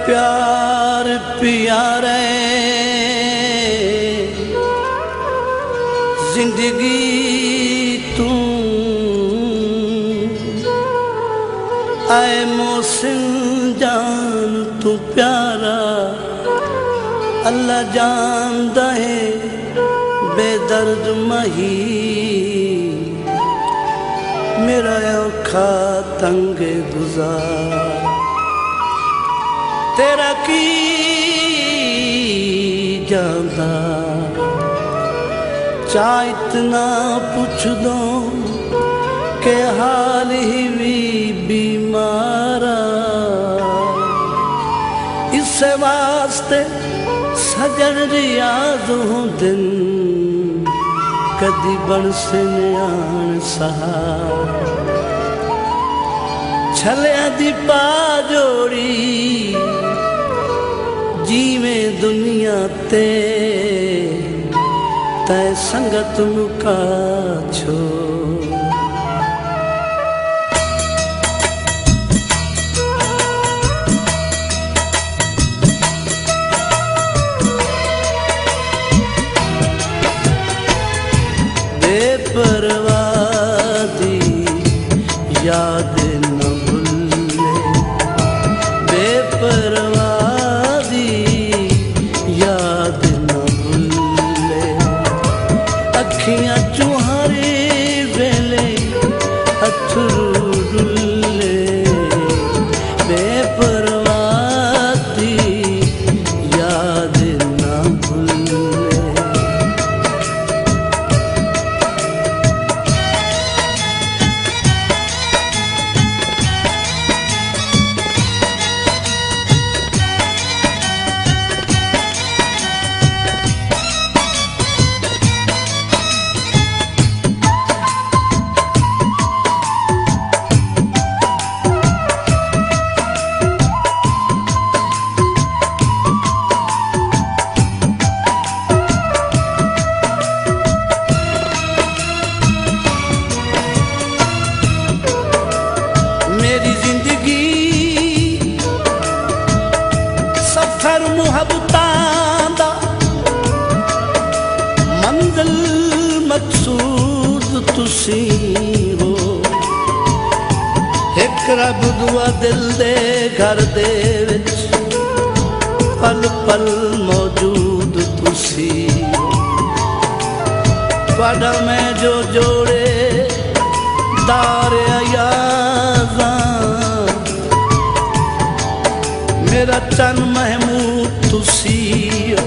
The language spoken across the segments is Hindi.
प्यार प्यारे जिंदगी तू आए मोहसिन जान तू प्यारा अल्लाह जानदा है बेदर्द मही मेरा औखा तंग गुजार तेरा की जांदा चा इतना पूछ दो के हाल ही भी बीमारा इस वास्ते सजन रियाज हूँ दिन कदी बन से आन सहारा छलिया दी पा जोड़ी जीवें दुनिया ते तै संगत मुका छो बेपरवाह दी याद न भूले बेपरवाह दी याद न भूले अखियां चुहारे वेले अथरू डुले बेपरवाह दी याद न भूले मेरी जिंदगी सफर मुहब्बतां दा मंजिल मकसूद तुसी हो एक रब दुआ दिल दे घर दे विच पल पल मौजूद तुसी हो तुहाडा मैं जो जोड़े दार अयाज़ां मेरा चन महमूद तुसी हो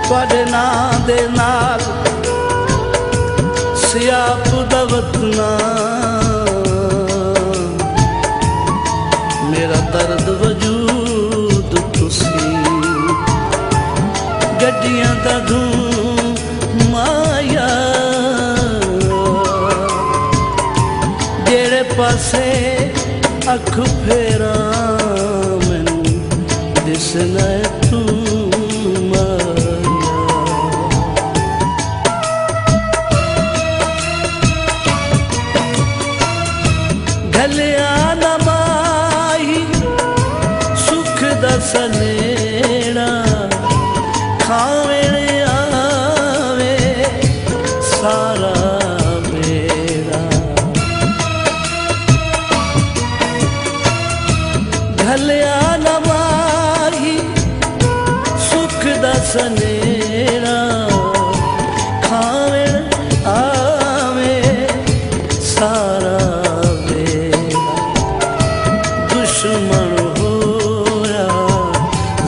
तुहाडे नां दे नाल सियाप दा वतना मेरा दर्द वजूद तुसी गड्डियां दा धूम माया जेड़े पासे अख फेरा मैनू दिसना तू माया गलिया न माही सुख दा सनेड़ा खावेण आवे सारा भलिया न माही सुख दा सनेरा खावेण आवे सारा वेला दुश्मन होया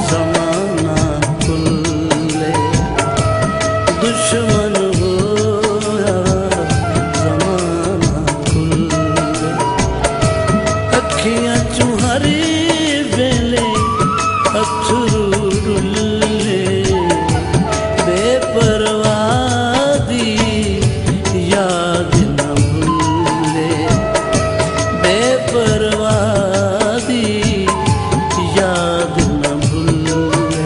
जमाना कुल्ले दुश्मन होया जमाना कुल्ले अखियां चुहारी अथरू डुले बेपरवाह दी याद न भूले बेपरवाह दी याद न भूले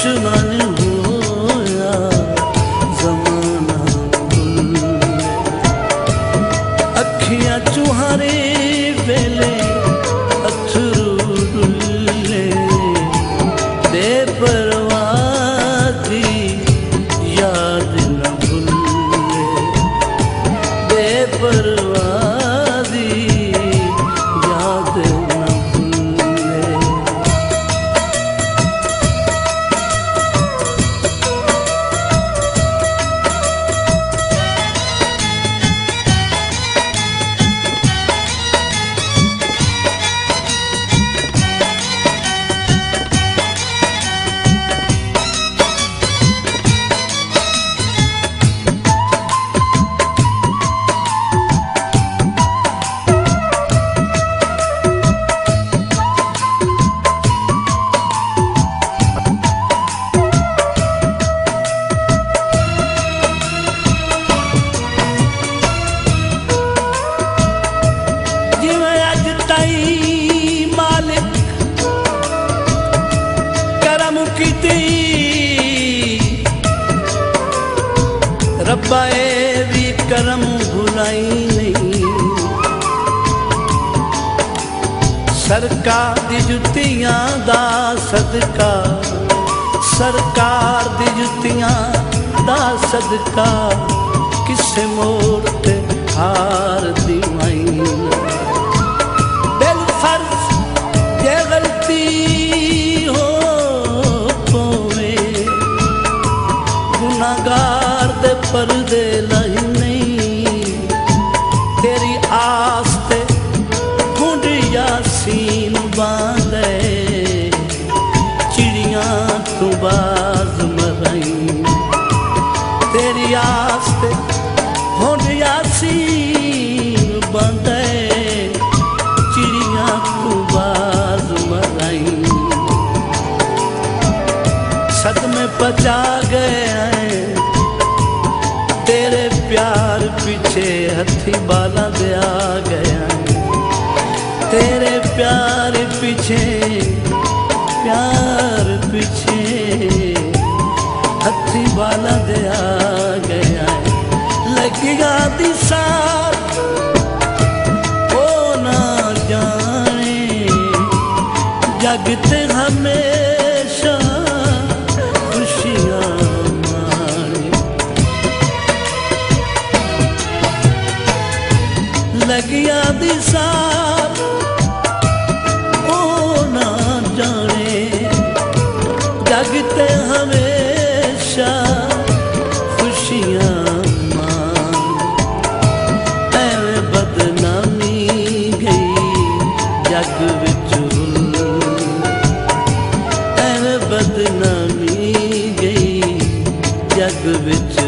दुश्मन होया जमाना भुल्ले अखियां चुहारे वेले अथरू रुले बेपरवाह दी याद न भुल्ले बेपरवाह दी याद न भुल्ले। रब्बा ए भी करम भुलाई नहीं सरकार दी जुतियां दा सदका सरकार दी जुतियां दा सदका किसे मोड़ ते हार दी माई दिल फर्ज ये गलती हो पोवे गुनाहगार दे पर्दे लाई नहीं तेरी आस ते ढूंढ यासीन बांधे चिड़ियां तू बाज मराई तेरी आस ते ढूंढ यासीन बांधे चिड़ियां तू बाज मराई सदमे पचा गए तेरे प्यार पीछे हथी बाला दे आ गया तेरे प्यार पीछे हथी बाला दे आ गया लगिया दी साथ ओ ना जाने जगते हमेशा खुशियां लगिया दी साथ ओ ना जाने जगते हमेशा खुशियां मान एवें बदनामी गई जग विच एवें बदनामी गई जग विच